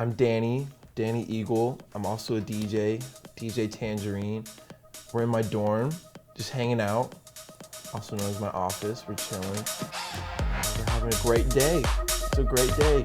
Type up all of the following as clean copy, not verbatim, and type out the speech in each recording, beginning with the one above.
I'm Danny Eagle. I'm also a DJ Tangerine. We're in my dorm, just hanging out, also known as my office. We're chilling. We're having a great day. It's a great day.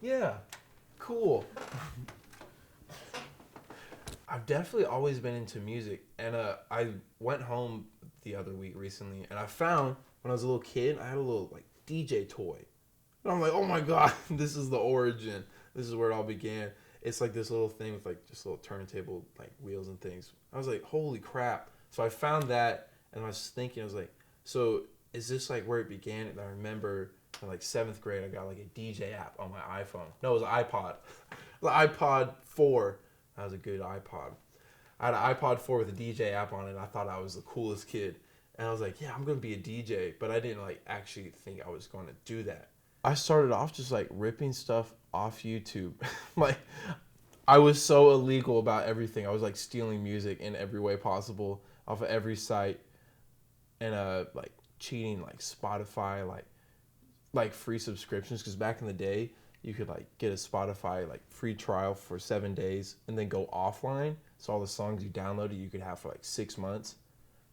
Yeah, cool. I've definitely always been into music, and I went home the other week recently, and I found when I was a little kid, I had a little like DJ toy, and I'm like, oh my god, this is the origin. This is where it all began. It's like this little thing with like just a little turntable like wheels and things. I was like, holy crap! So I found that, and I was thinking, I was like, so is this like where it began? And I remember in like 7th grade, I got like a DJ app on my iPhone. No, it was an iPod. The iPod 4. That was a good iPod. I had an iPod 4 with a DJ app on it. And I thought I was the coolest kid. And I was like, yeah, I'm going to be a DJ. But I didn't like actually think I was going to do that. I started off just like ripping stuff off YouTube. Like, I was so illegal about everything. I was like stealing music in every way possible off of every site. And like cheating like Spotify, like free subscriptions, because back in the day you could like get a Spotify like free trial for 7 days and then go offline, so all the songs you downloaded you could have for like 6 months.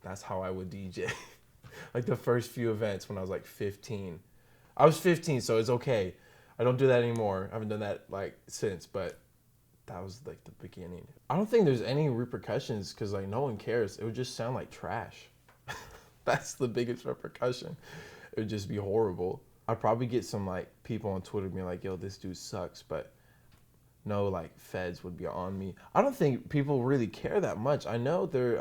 That's how I would DJ. Like the first few events when I was like 15. I was 15, so it's okay. I don't do that anymore. I haven't done that like since, but that was like the beginning. I don't think there's any repercussions because like no one cares. It would just sound like trash. That's the biggest repercussion. It would just be horrible. I'd probably get some like people on Twitter being like, yo, this dude sucks, but no like feds would be on me. I don't think people really care that much. I know there's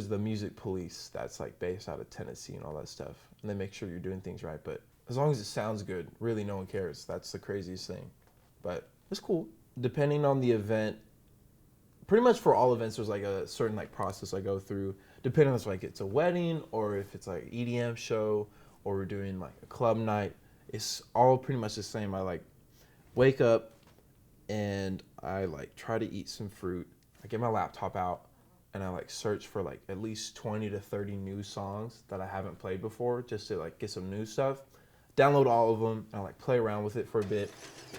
the music police that's like based out of Tennessee and all that stuff. And they make sure you're doing things right. But as long as it sounds good, really no one cares. That's the craziest thing. But it's cool. Depending on the event, pretty much for all events, there's like a certain like process I go through. Depending on if like it's a wedding or if it's like EDM show or we're doing like a club night, it's all pretty much the same. I like wake up and I like try to eat some fruit. I get my laptop out and I like search for like at least 20 to 30 new songs that I haven't played before just to like get some new stuff. Download all of them and I like play around with it for a bit,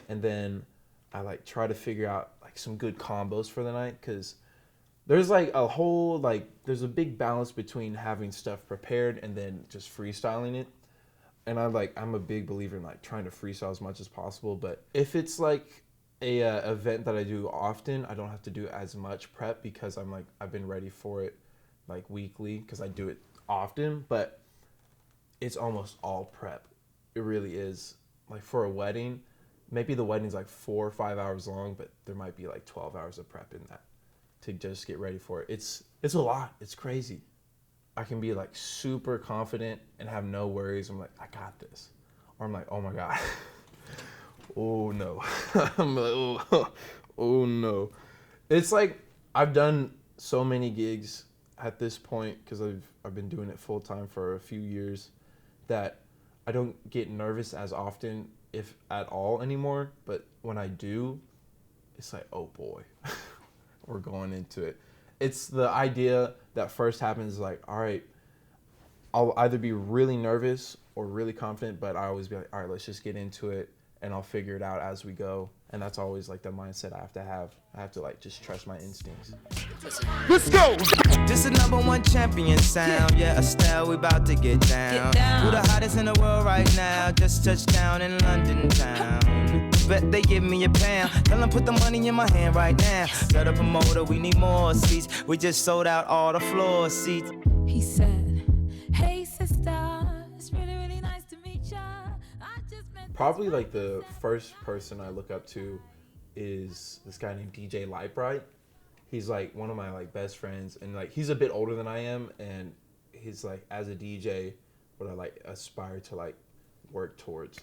and then I like try to figure out like some good combos for the night, because there's like a whole like there's a big balance between having stuff prepared and then just freestyling it. And I'm a big believer in like trying to freestyle as much as possible. But if it's like a event that I do often, I don't have to do as much prep because I've been ready for it like weekly because I do it often. But it's almost all prep. It really is. Like for a wedding, maybe the wedding's like 4 or 5 hours long, but there might be like 12 hours of prep in that to just get ready for it. It's a lot. It's crazy. I can be like super confident and have no worries. I'm like, I got this. Or I'm like, oh my God. Oh no. I'm like, oh no. It's like I've done so many gigs at this point because I've been doing it full time for a few years that I don't get nervous as often, if at all, anymore. But when I do, it's like, oh boy, we're going into it. It's the idea that first happens like, all right, I'll either be really nervous or really confident, but I always be like, all right, let's just get into it and I'll figure it out as we go. And that's always like the mindset I have to have. I have to like just trust my instincts. Let's go! This is #1 champion sound. Yeah, Estelle, we about to get down. Who the hottest in the world right now? Just touched down in London town. Bet they give me a pound. Tell them put the money in my hand right now. Set up a motor, we need more seats. We just sold out all the floor seats. He said, hey sister, it's really, really nice to meet ya. Probably like the first person I look up to is this guy named DJ Lightbright. He's like one of my like best friends, and like he's a bit older than I am, and he's like, as a DJ, what I like aspire to like work towards.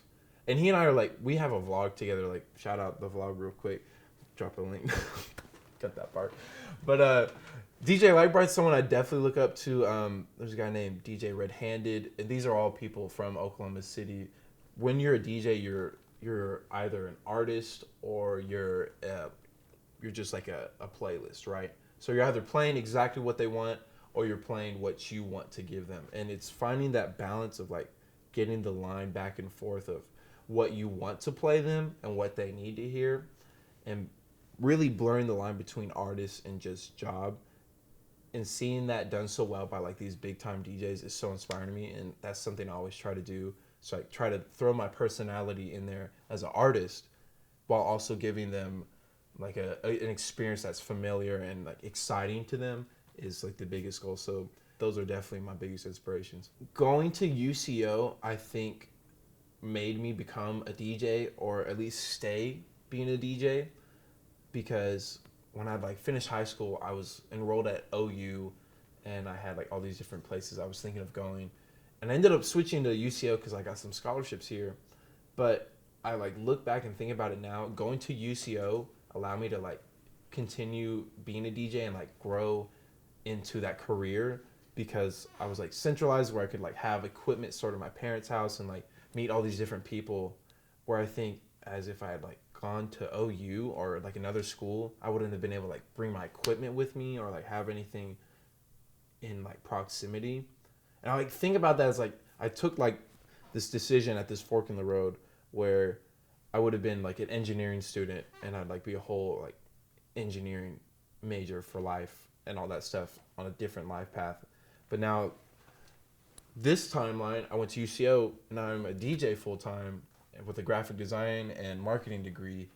And he and I are like, we have a vlog together. Like, shout out the vlog real quick. Drop a link. Cut that part. But DJ Lightbright's someone I definitely look up to. There's a guy named DJ Red Handed, and these are all people from Oklahoma City. When you're a DJ, you're either an artist or you're just like a playlist, right? So you're either playing exactly what they want or you're playing what you want to give them. And it's finding that balance of like getting the line back and forth of what you want to play them and what they need to hear, and really blurring the line between artists and just job. And seeing that done so well by like these big time DJs is so inspiring to me, and that's something I always try to do. So I try to throw my personality in there as an artist while also giving them like an experience that's familiar and like exciting to them is like the biggest goal. So those are definitely my biggest inspirations. Going to UCO, I think, made me become a DJ, or at least stay being a DJ, because when I like finished high school, I was enrolled at OU, and I had like all these different places I was thinking of going, and I ended up switching to UCO because I got some scholarships here. But I like look back and think about it now, going to UCO allowed me to like continue being a DJ and like grow into that career, because I was like centralized where I could like have equipment stored at my parents' house and like meet all these different people, where I think as if I had like gone to OU or like another school, I wouldn't have been able to like bring my equipment with me or like have anything in like proximity. And I like think about that as like I took like this decision at this fork in the road where I would have been like an engineering student and I'd like be a whole like engineering major for life and all that stuff on a different life path. But now this timeline, I went to UCO, now I'm a DJ full time with a graphic design and marketing degree,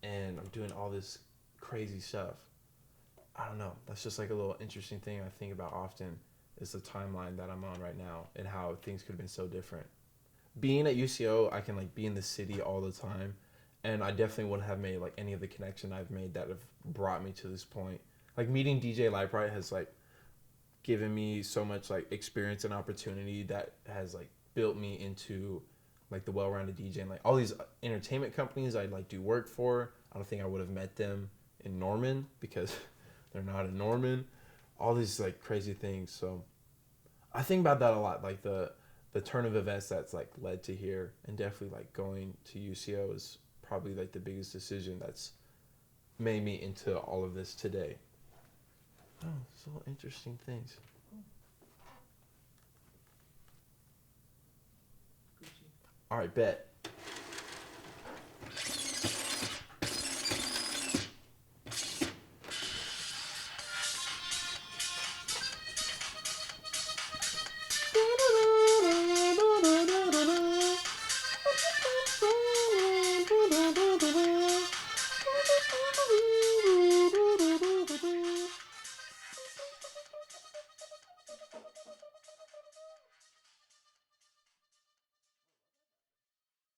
and I'm doing all this crazy stuff. I don't know. That's just like a little interesting thing I think about often, is the timeline that I'm on right now and how things could have been so different. Being at UCO, I can like be in the city all the time, and I definitely wouldn't have made like any of the connection I've made that have brought me to this point. Like meeting DJ Lightbright has like given me so much like experience and opportunity that has like built me into like the well-rounded DJ, and like all these entertainment companies I like do work for. I don't think I would have met them in Norman because they're not in Norman. All these like crazy things. So I think about that a lot, like the turn of events that's like led to here, and definitely like going to UCO is probably like the biggest decision that's made me into all of this today. Oh, so interesting things. All right, bet.